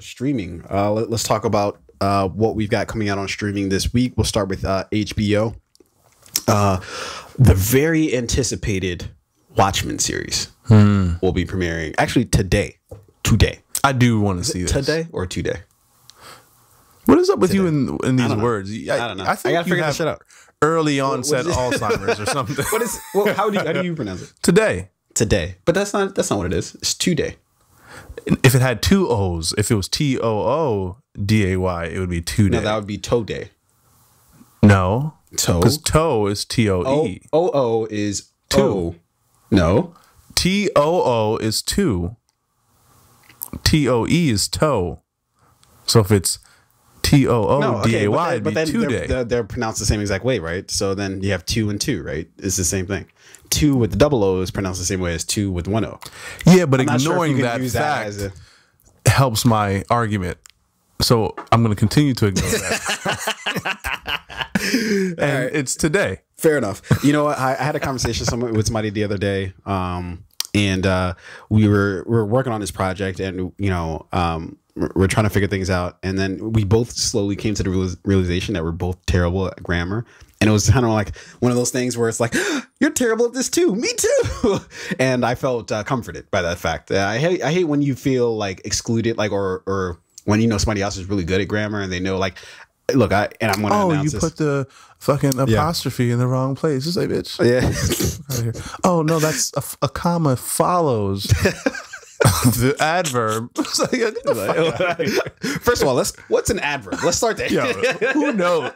Streaming. Let's talk about what we've got coming out on streaming this week. We'll start with HBO. The very anticipated Watchmen series will be premiering actually today. I do want to see this. Today or today? What is up with you in these words? I don't know. I think I gotta figure that shit out. Early onset Alzheimer's or something. How do you pronounce it? Today. But that's not what it is. It's today. If it had two O's, if it was TOODAY, it would be today. No, that would be toe day. No. Toe. Because toe is TOE. OO is two. O. No. TOO is two. TOE is toe. So if it's TOODAY, it'd be two-day. They're pronounced the same exact way, right? So then you have 2 and 2, right? It's the same thing. 2 with the double O is pronounced the same way as 2 with 1 O. Yeah, but ignoring that fact helps my argument. So I'm going to continue to ignore that. And it's today. Fair enough. You know what? I had a conversation with somebody the other day, and we were working on this project, and we're trying to figure things out, and then we both slowly came to the realization that we're both terrible at grammar. And it was kind of like one of those things where it's like, you're terrible at this too. Me too. And I felt comforted by that fact. I hate when you feel like excluded, like or when somebody else is really good at grammar and they know like, look, I'm going to announce this. Put the fucking apostrophe in the wrong place. Just like, bitch. Yeah. Oh no, that's a comma follows the adverb. First of all, what's an adverb? Let's start there. Yeah, who knows?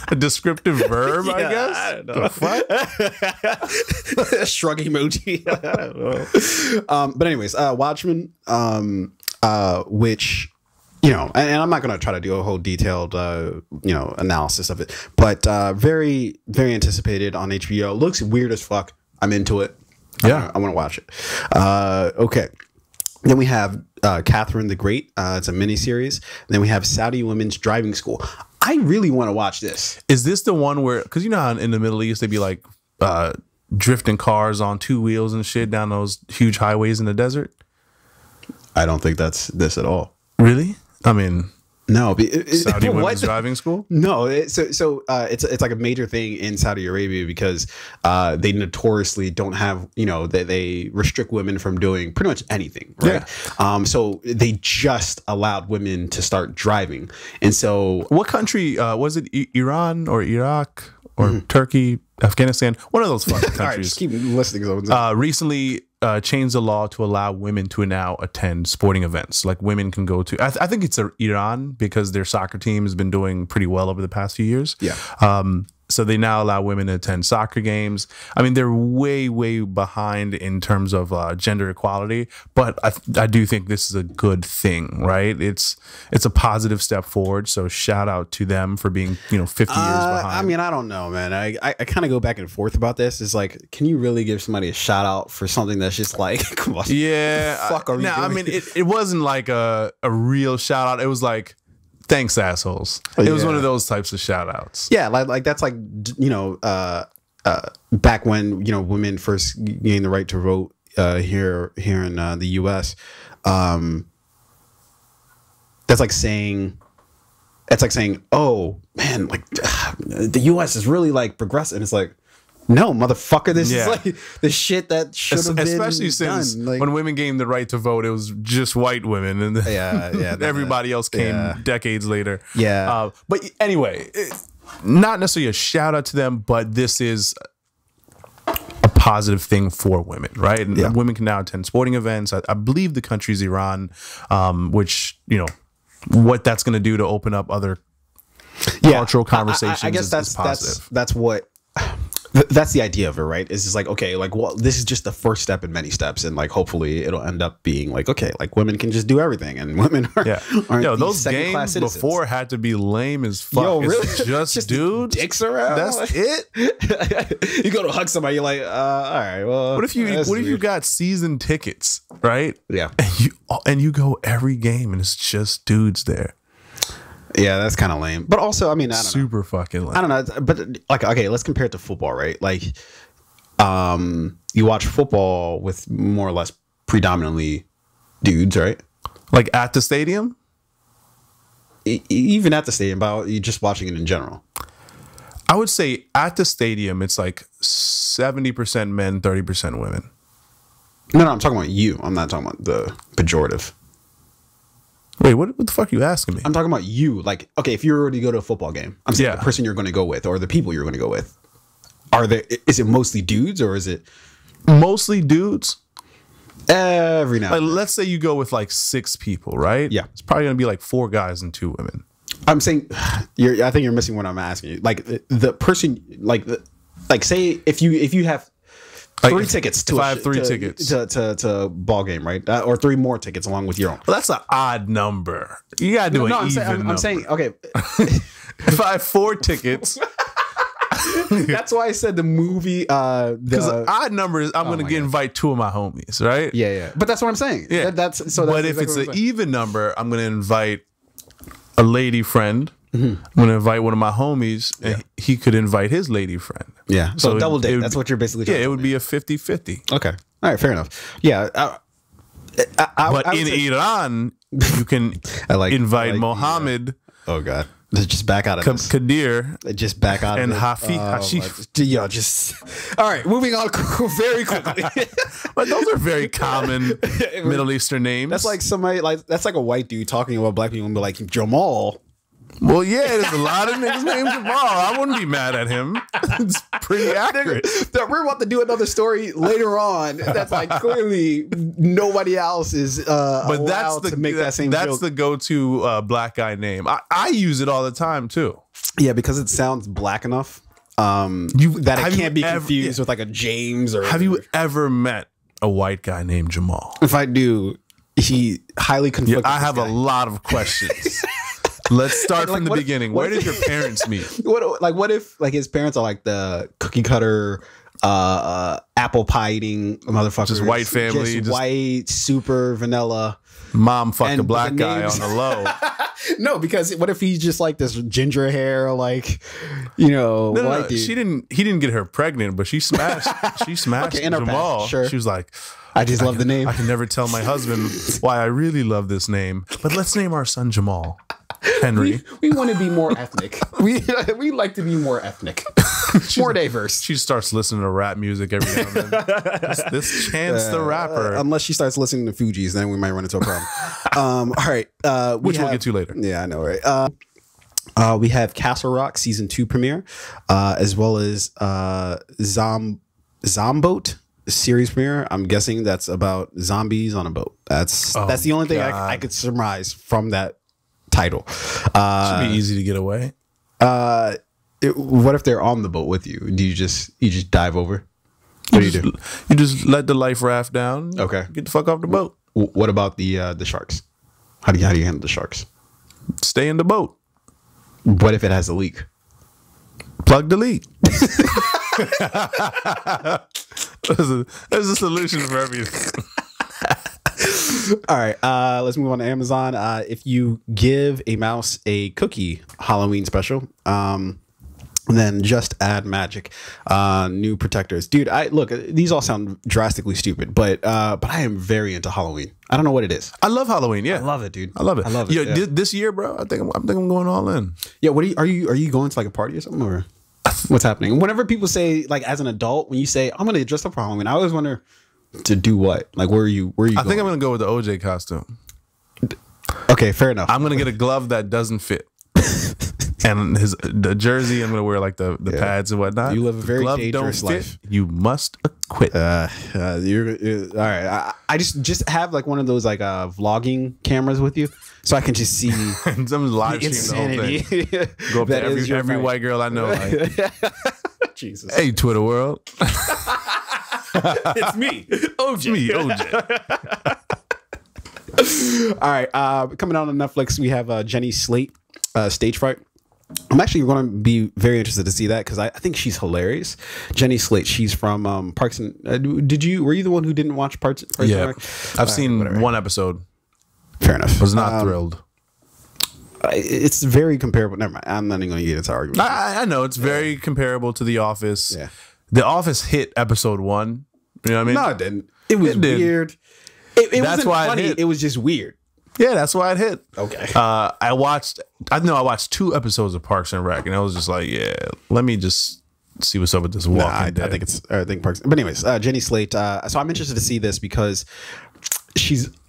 A descriptive verb, I guess. I don't know. A shrug emoji. I don't know. But anyways, Watchmen, which and I'm not going to try to do a whole detailed analysis of it, but very, very anticipated on HBO. Looks weird as fuck. I'm into it. Yeah, I want to watch it. Okay. Then we have Catherine the Great. It's a miniseries. Then we have Saudi Women's Driving School. I really want to watch this. Is this the one where, because you know how in the Middle East they'd be like drifting cars on 2 wheels and shit down those huge highways in the desert? I don't think that's this at all. Really? I mean, no. Saudi Women's Driving School? No. It's like a major thing in Saudi Arabia because they notoriously don't have, they restrict women from doing pretty much anything, right? Yeah. So they just allowed women to start driving. And so what country was it? Iran or Iraq or Turkey, Afghanistan? One of those fucking countries. All right, just keep listening. Recently changed the law to allow women to now attend sporting events. Like women can go to, I think it's Iran because their soccer team has been doing pretty well over the past few years. Yeah. So they now allow women to attend soccer games. I mean, they're way, way behind in terms of gender equality, but I do think this is a good thing, right? It's a positive step forward. So shout out to them for being, 50 years behind. I mean, I don't know, man. I kind of go back and forth about this. It's like, can you really give somebody a shout out for something that's just like, come on, yeah, fuck are you doing? I mean, it wasn't like a real shout out. It was like, thanks, assholes. It was one of those types of shout outs. Yeah, like that's like, back when, women first gained the right to vote here in the US. That's like saying, oh man, like the US is really like progressive. And it's like, no, motherfucker, this is like the shit that should have been especially since done. Like, when women gained the right to vote, it was just white women, and everybody else came decades later. Yeah, but anyway, not necessarily a shout out to them, but this is a positive thing for women, right? And women can now attend sporting events. I believe the country's Iran, which what that's going to do to open up other cultural conversations. I guess is positive. That's what. That's the idea of it, right? It's just like, okay, like, well, this is just the first step in many steps, and like, hopefully, it'll end up being like, okay, like, women can just do everything, and women aren't those games before had to be lame as fuck. Yo, really? It's just dudes, dicks around. That's it. You go to hug somebody, you're like, all right, well, what if you got season tickets, right? Yeah, and you go every game, and it's just dudes there. Yeah, that's kind of lame. But also, I mean, I don't super know. Fucking lame. I don't know. But like, okay, let's compare it to football, right? Like, you watch football with more or less predominantly dudes, right? Like at the stadium? Even at the stadium, but you just watching it in general. I would say at the stadium, it's like 70% men, 30% women. No, I'm talking about you. I'm not talking about the pejorative. Wait, what the fuck are you asking me? I'm talking about you. Like, okay, if you were to go to a football game, I'm saying the person you're going to go with or the people you're going to go with. Is it mostly dudes or is it mostly dudes? Every now. Like, let's say you go with like 6 people, right? Yeah, it's probably going to be like 4 guys and 2 women. I'm saying, I think you're missing what I'm asking you. Like the person, like say if you have 3 tickets to if I have 3 tickets to ball game, right? Or 3 more tickets along with your own. Well, that's an odd number. You gotta do an even number. I'm saying, okay. If I have 4 tickets. That's why I said the movie. Because the odd number is I'm going to invite 2 of my homies, right? Yeah. But that's what I'm saying. Yeah. But if it's an even number, I'm going to invite a lady friend. I'm going to invite one of my homies, and he could invite his lady friend. Yeah. So double date. That's what you're basically trying to it would be a 50-50. Okay. All right. Fair enough. Yeah. But in Iran, you can invite Mohammed. Oh, God. Just back out of this. Kadir. Just back out of and it. Hafif. Yo, just... All right, moving on very quickly. But those are very common Middle Eastern names. That's like somebody, that's like a white dude talking about black people and be like, Jamal. Well, yeah, there's a lot of niggas named Jamal. I wouldn't be mad at him. It's pretty accurate. We're about to do another story later on. That's like clearly nobody else is allowed to make that same joke. That's the go-to black guy name. I use it all the time too. Yeah, because it sounds black enough that it can't be confused with like a James or. Have you ever met a white guy named Jamal? If I do, he highly conflicted. I have a lot of questions. Let's start from the beginning. Where did your parents meet? What if his parents are like the cookie cutter, apple pie eating motherfuckers? Just white family, just white, super vanilla. Mom fucked a black guy on the low. No, because what if he's just like this ginger hair, white dude? He didn't get her pregnant, but she smashed. She smashed Jamal. Sure. She was like, I just love the name. I can never tell my husband why I really love this name, but let's name our son Jamal. Henry. We want to be more ethnic. We like to be more ethnic, more diverse. She starts listening to rap music every now and then. This Chance the Rapper. Unless she starts listening to Fugees, then we might run into a problem. All right, which we'll get to later. Yeah, I know, right? We have Castle Rock season 2 premiere, as well as Zomboat series premiere. I'm guessing that's about zombies on a boat. That's the only thing I could surmise from that title. Should be easy to get away. What if they're on the boat with you? Do you just dive over? What do you do? You just let the life raft down. Okay. Get the fuck off the boat. What about the sharks? How do you handle the sharks? Stay in the boat. What if it has a leak? Plug the leak. There's a solution for everything. All right, let's move on to Amazon. If you give a mouse a cookie Halloween special, then just add magic. New protectors, dude. Look, these all sound drastically stupid, but I am very into Halloween. I don't know what it is. I love Halloween. Yeah, I love it, dude. I love it. I love it. Yeah. This year, bro, I think I'm going all in. Yeah. What are you going to like a party or something, or what's happening? Whenever people say, like, as an adult, when you say I'm going to dress up for Halloween, I always wonder. To do what? Like, where are you I think I'm gonna go with the OJ costume. Okay, fair enough. I'm gonna get a glove that doesn't fit, and the jersey. I'm gonna wear like the pads and whatnot. You live a very dangerous life. You must acquit. You're all right. I just have like one of those like vlogging cameras with you, so I can just see some live stream the whole thing. Go up to every white girl I know. Like, Jesus. Hey, Twitter world. It's me, OJ. All right, coming out on Netflix, we have Jenny Slate, Stage Fright. I'm actually going to be very interested to see that because I think she's hilarious. Jenny Slate, she's from Parks and. Were you the one who didn't watch Parks? Yeah, I've seen one episode. Fair enough. Was not thrilled. It's very comparable. Never mind. I'm not even going to get into argument. I know it's very comparable to The Office. Yeah. The Office hit episode 1. You know what I mean? No, it didn't. It was weird. It wasn't funny. It was just weird. Yeah, that's why it hit. Okay. I watched 2 episodes of Parks and Rec, and I was just like, yeah, let me just see what's up with this Walking Dead. I think Parks. But anyways, Jenny Slate. So I'm interested to see this because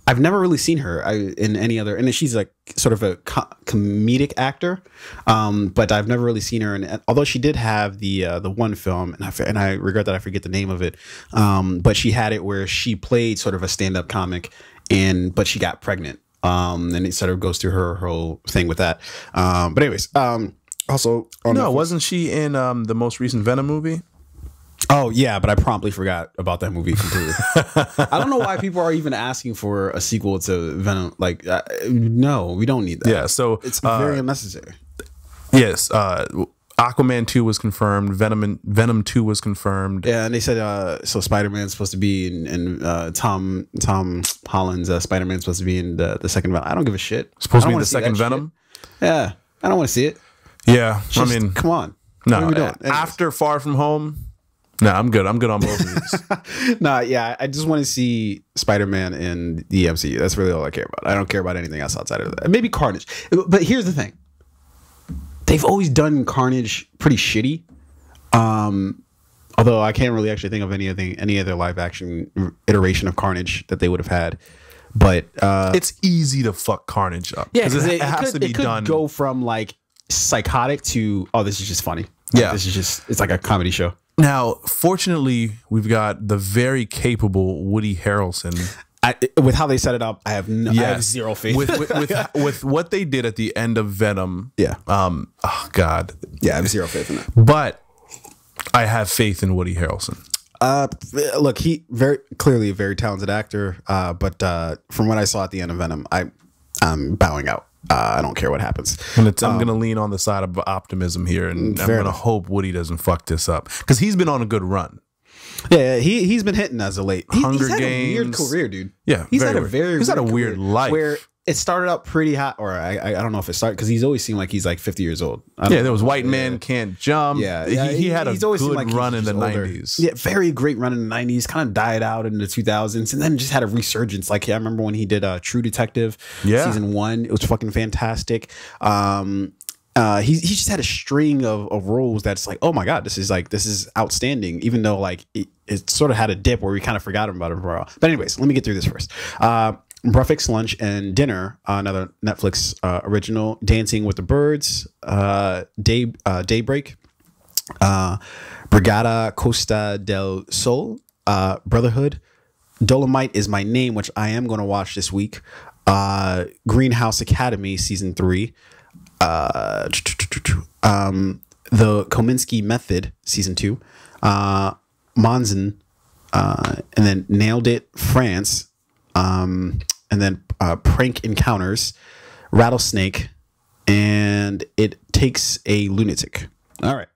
I've never really seen her in any other, and she's like sort of a comedic actor, but I've never really seen her. And although she did have the one film, and I regret that I forget the name of it, but she had it where she played sort of a stand-up comic, but she got pregnant, and it sort of goes through her whole thing with that. But anyways, also wasn't she in the most recent Venom movie? Oh yeah, but I promptly forgot about that movie completely. I don't know why people are even asking for a sequel to Venom. Like, no, we don't need that. Yeah, so it's very unnecessary. Yes, Aquaman 2 was confirmed. Venom 2 was confirmed. Yeah, and they said so Spider-Man's supposed to be in Tom Holland's Spider-Man's supposed to be in the second Venom. I don't give a shit. Supposed to be the second Venom. Shit. Yeah, I don't want to see it. Yeah, I mean, come on. No, after Far From Home. No, I'm good. I'm good on both of these. No, yeah, I just want to see Spider-Man in the MCU. That's really all I care about. I don't care about anything else outside of that. Maybe Carnage. But here's the thing. They've always done Carnage pretty shitty. Although I can't really actually think of any other live action iteration of Carnage that they would have had. But it's easy to fuck Carnage up. Yeah, because it has to be done. Go from like psychotic to, oh, this is just funny. Yeah, this is just, it's like a comedy show. Now, fortunately, we've got the very capable Woody Harrelson. With how they set it up, I have zero faith. With what they did at the end of Venom. Yeah. Oh, God. Yeah, I have zero faith in that. But I have faith in Woody Harrelson. Look, he very clearly a very talented actor. But from what I saw at the end of Venom, I'm bowing out. I don't care what happens. And I'm going to lean on the side of optimism here, and I'm going to hope Woody doesn't fuck this up because he's been on a good run. Yeah, he's been hitting as of late. Hunger Games. A weird career, dude. Yeah, he's had a weird life where it started out pretty hot, or I don't know if it started because he's always seemed like he's like 50 years old. Yeah, there was White Man Can't Jump. Yeah, he had a good like run in the 90s. Yeah, very great run in the 90s. Kind of died out in the 2000s, and then just had a resurgence. Like I remember when he did True Detective, season 1. It was fucking fantastic. He just had a string of roles that's like, oh my god, this is outstanding. Even though like it sort of had a dip where we kind of forgot about him for a while. But anyways, let me get through this first. Breakfast, Lunch, and Dinner, another Netflix original. Dancing with the Birds, Daybreak, Brigada Costa del Sol, Brotherhood, Dolomite Is My Name, which I am going to watch this week. Greenhouse Academy season 3. The Kominsky Method season 2. Monzen, and then Nailed It France. And then Prank Encounters, Rattlesnake, and It Takes a Lunatic. All right.